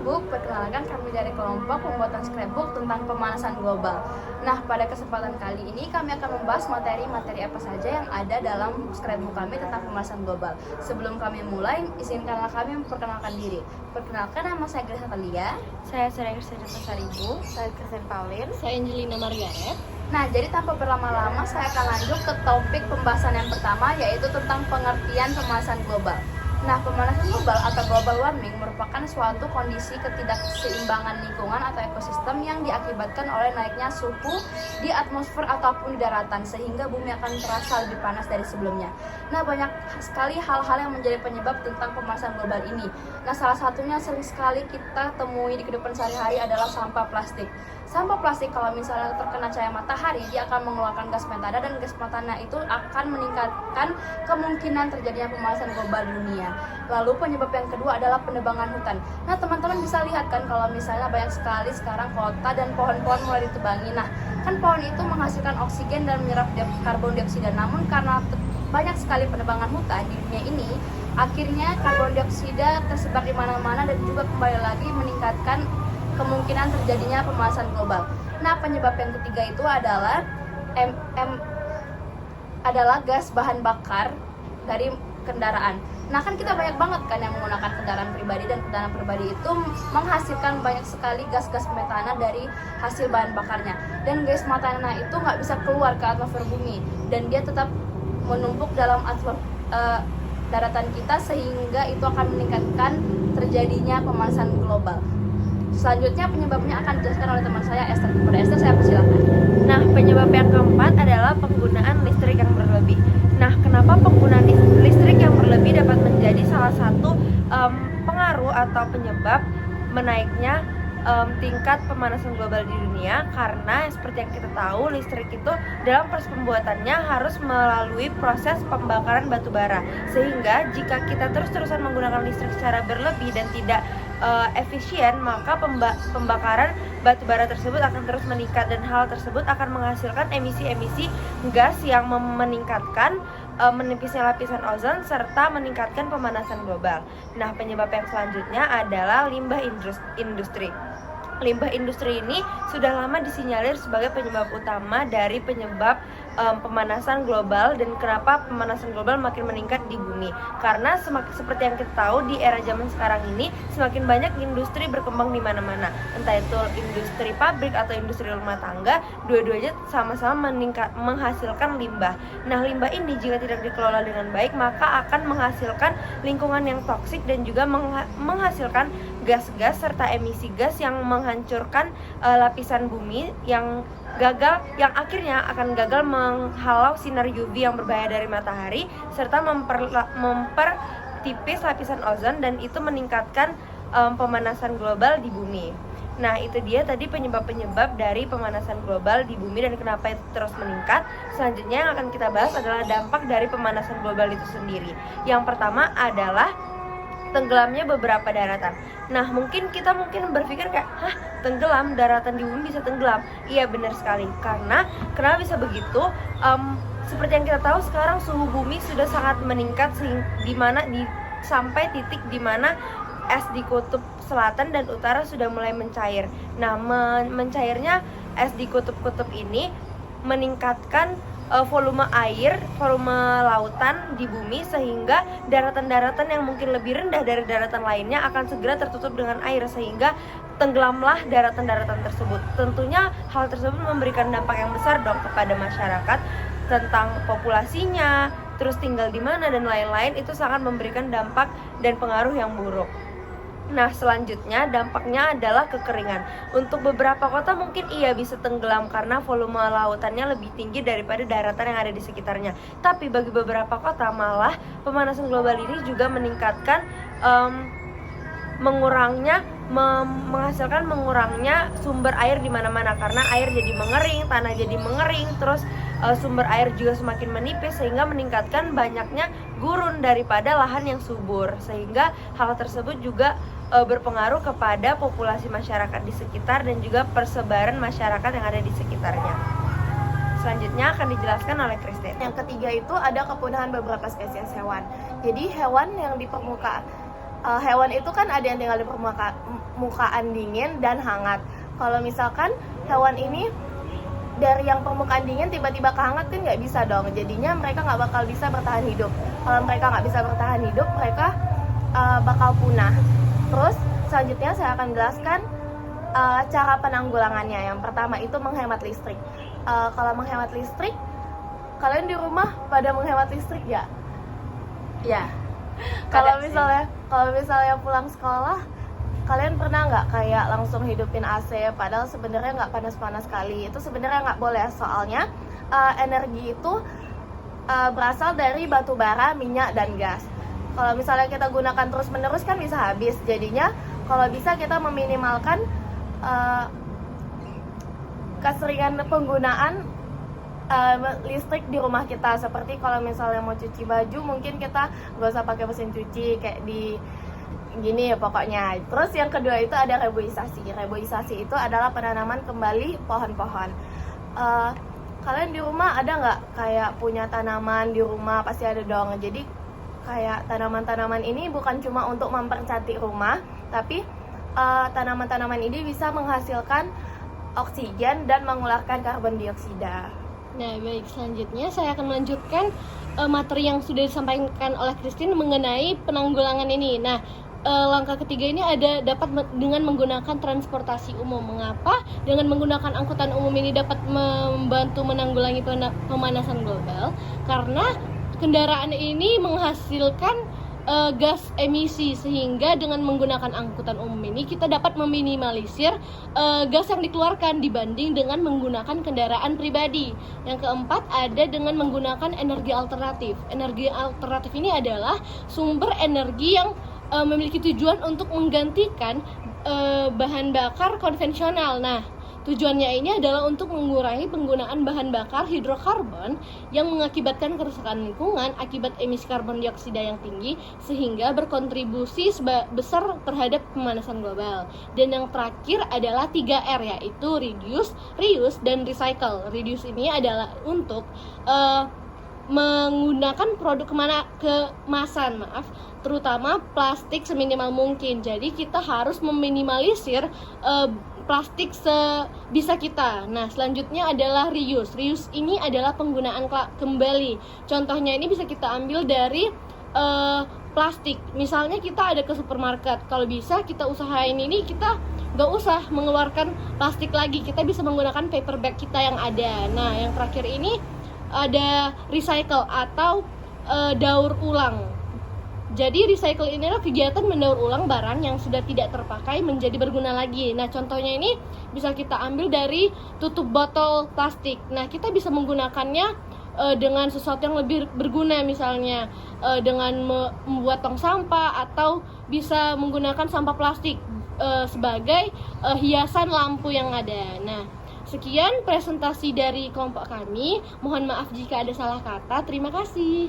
scrapbook. Perkenalkan, kami dari kelompok pembuatan scrapbook tentang pemanasan global. Nah, pada kesempatan kali ini kami akan membahas materi-materi apa saja yang ada dalam scrapbook kami tentang pemanasan global. Sebelum kami mulai, izinkanlah kami memperkenalkan diri. Perkenalkan, nama saya Grace Natalia. Saya Surya Kristina Pasaribu. Saya Kristen Paulin. Saya Angelina Margaret. Nah, jadi tanpa berlama-lama saya akan lanjut ke topik pembahasan yang pertama, yaitu tentang pengertian pemanasan global. Nah, pemanasan global atau global warming merupakan suatu kondisi ketidakseimbangan lingkungan atau ekosistem yang diakibatkan oleh naiknya suhu di atmosfer ataupun di daratan, sehingga bumi akan terasa lebih panas dari sebelumnya. Nah, banyak sekali hal-hal yang menjadi penyebab tentang pemanasan global ini. Nah, salah satunya sering sekali kita temui di kehidupan sehari-hari adalah sampah plastik. Sampah plastik kalau misalnya terkena cahaya matahari, dia akan mengeluarkan gas metana, dan gas metana itu akan meningkatkan kemungkinan terjadinya pemanasan global di dunia. Lalu penyebab yang kedua adalah penebangan hutan. Nah, teman-teman bisa lihat kan kalau misalnya banyak sekali sekarang kota dan pohon-pohon mulai ditebangi. Nah, kan pohon itu menghasilkan oksigen dan menyerap karbon dioksida. Namun karena banyak sekali penebangan hutan di dunia ini, akhirnya karbon dioksida tersebar di mana-mana dan juga kembali lagi meningkatkan kemungkinan terjadinya pemanasan global. Nah, penyebab yang ketiga itu adalah adalah gas bahan bakar dari kendaraan. Nah, kan kita banyak banget kan yang menggunakan kendaraan pribadi, dan kendaraan pribadi itu menghasilkan banyak sekali gas-gas metana dari hasil bahan bakarnya. Dan gas metana itu nggak bisa keluar ke atmosfer bumi, dan dia tetap menumpuk dalam daratan kita, sehingga itu akan meningkatkan terjadinya pemanasan global. Selanjutnya penyebabnya akan dijelaskan oleh teman saya Esther. Kepada Esther saya persilakan. Nah, penyebab yang keempat adalah penggunaan listrik yang berlebih. Nah, kenapa penggunaan listrik yang berlebih dapat menjadi salah satu pengaruh atau penyebab menaiknya tingkat pemanasan global di dunia? Karena seperti yang kita tahu, listrik itu dalam proses pembuatannya harus melalui proses pembakaran batu bara, sehingga jika kita terus-terusan menggunakan listrik secara berlebih dan tidak efisien, maka pembakaran batu bara tersebut akan terus meningkat, dan hal tersebut akan menghasilkan emisi-emisi gas yang meningkatkan menipisnya lapisan ozon serta meningkatkan pemanasan global. Nah, penyebab yang selanjutnya adalah limbah industri. Limbah industri ini sudah lama disinyalir sebagai penyebab utama dari penyebab pemanasan global, dan kenapa pemanasan global makin meningkat di bumi. Karena seperti yang kita tahu, di era zaman sekarang ini semakin banyak industri berkembang di mana-mana. Entah itu industri pabrik atau industri rumah tangga, dua-duanya sama-sama menghasilkan limbah. Nah, limbah ini jika tidak dikelola dengan baik, maka akan menghasilkan lingkungan yang toksik dan juga menghasilkan gas-gas serta emisi gas yang menghancurkan lapisan bumi yang akhirnya akan gagal menghalau sinar UV yang berbahaya dari matahari, serta mempertipis lapisan ozon, dan itu meningkatkan pemanasan global di bumi. Nah, itu dia tadi penyebab-penyebab dari pemanasan global di bumi dan kenapa itu terus meningkat. Selanjutnya yang akan kita bahas adalah dampak dari pemanasan global itu sendiri. Yang pertama adalah tenggelamnya beberapa daratan. Nah, kita berpikir kayak, tenggelam, daratan di bumi bisa tenggelam. Iya, benar sekali. Karena kenapa bisa begitu? Seperti yang kita tahu sekarang suhu bumi sudah sangat meningkat, sampai titik di mana es di kutub selatan dan utara sudah mulai mencair. Nah, mencairnya es di kutub-kutub ini meningkatkan volume lautan di bumi, sehingga daratan-daratan yang mungkin lebih rendah dari daratan lainnya akan segera tertutup dengan air, sehingga tenggelamlah daratan-daratan tersebut. Tentunya hal tersebut memberikan dampak yang besar dong kepada masyarakat, tentang populasinya, terus tinggal di mana dan lain-lain. Itu sangat memberikan dampak dan pengaruh yang buruk. Nah, selanjutnya dampaknya adalah kekeringan. Untuk beberapa kota mungkin iya bisa tenggelam karena volume lautannya lebih tinggi daripada daratan yang ada di sekitarnya. Tapi bagi beberapa kota malah pemanasan global ini juga meningkatkan menghasilkan mengurangnya sumber air di mana-mana, karena air jadi mengering, tanah jadi mengering, terus sumber air juga semakin menipis, sehingga meningkatkan banyaknya gurun daripada lahan yang subur, sehingga hal tersebut juga berpengaruh kepada populasi masyarakat di sekitar dan juga persebaran masyarakat yang ada di sekitarnya. Selanjutnya akan dijelaskan oleh Kristen. Yang ketiga itu ada kepunahan beberapa spesies hewan. Jadi hewan yang di permukaan hewan itu kan ada yang tinggal di permukaan dingin dan hangat. Kalau misalkan hewan ini dari yang permukaan dingin tiba-tiba ke hangat kan nggak bisa dong, jadinya mereka nggak bakal bisa bertahan hidup. Kalau mereka nggak bisa bertahan hidup, mereka bakal punah. Terus selanjutnya saya akan jelaskan cara penanggulangannya. Yang pertama itu menghemat listrik. Kalau menghemat listrik, kalian di rumah pada menghemat listrik ya? Ya. Kalau misalnya pulang sekolah, kalian pernah nggak kayak langsung hidupin AC padahal sebenarnya nggak panas-panas sekali? Itu sebenarnya nggak boleh, soalnya energi itu berasal dari batu bara, minyak, dan gas. Kalau misalnya kita gunakan terus-menerus kan bisa habis. Jadinya kalau bisa kita meminimalkan keseringan penggunaan listrik di rumah kita. Seperti kalau misalnya mau cuci baju, mungkin kita nggak usah pakai mesin cuci kayak di gini ya pokoknya. Terus yang kedua itu ada reboisasi. Reboisasi itu adalah penanaman kembali pohon-pohon. Kalian di rumah ada nggak kayak punya tanaman di rumah? Pasti ada dong. Jadi kayak tanaman-tanaman ini bukan cuma untuk mempercantik rumah, tapi tanaman-tanaman ini bisa menghasilkan oksigen dan mengeluarkan karbon dioksida. Nah, baik, selanjutnya saya akan melanjutkan materi yang sudah disampaikan oleh Christine mengenai penanggulangan ini. Nah, langkah ketiga ini ada dapat dengan menggunakan transportasi umum. Mengapa dengan menggunakan angkutan umum ini dapat membantu menanggulangi pemanasan global? Karena kendaraan ini menghasilkan gas emisi, sehingga dengan menggunakan angkutan umum ini kita dapat meminimalisir gas yang dikeluarkan dibanding dengan menggunakan kendaraan pribadi. Yang keempat ada dengan menggunakan energi alternatif. Energi alternatif ini adalah sumber energi yang memiliki tujuan untuk menggantikan bahan bakar konvensional. Nah, tujuannya ini adalah untuk mengurangi penggunaan bahan bakar hidrokarbon yang mengakibatkan kerusakan lingkungan akibat emisi karbon dioksida yang tinggi, sehingga berkontribusi besar terhadap pemanasan global. Dan yang terakhir adalah 3R, yaitu reduce, reuse, dan recycle. Reduce ini adalah untuk menggunakan produk kemasan, terutama plastik seminimal mungkin. Jadi kita harus meminimalisir plastik sebisa kita. Nah, selanjutnya adalah reuse. Reuse ini adalah penggunaan kembali. Contohnya ini bisa kita ambil dari plastik. Misalnya kita ada ke supermarket, kalau bisa kita usahain ini, kita nggak usah mengeluarkan plastik lagi. Kita bisa menggunakan paper bag kita yang ada. Nah, yang terakhir ini ada recycle atau daur ulang. Jadi recycle ini adalah kegiatan mendaur ulang barang yang sudah tidak terpakai menjadi berguna lagi. Nah, contohnya ini bisa kita ambil dari tutup botol plastik. Nah, kita bisa menggunakannya dengan sesuatu yang lebih berguna, misalnya dengan membuat tong sampah, atau bisa menggunakan sampah plastik sebagai hiasan lampu yang ada. Nah, sekian presentasi dari kelompok kami. Mohon maaf jika ada salah kata. Terima kasih.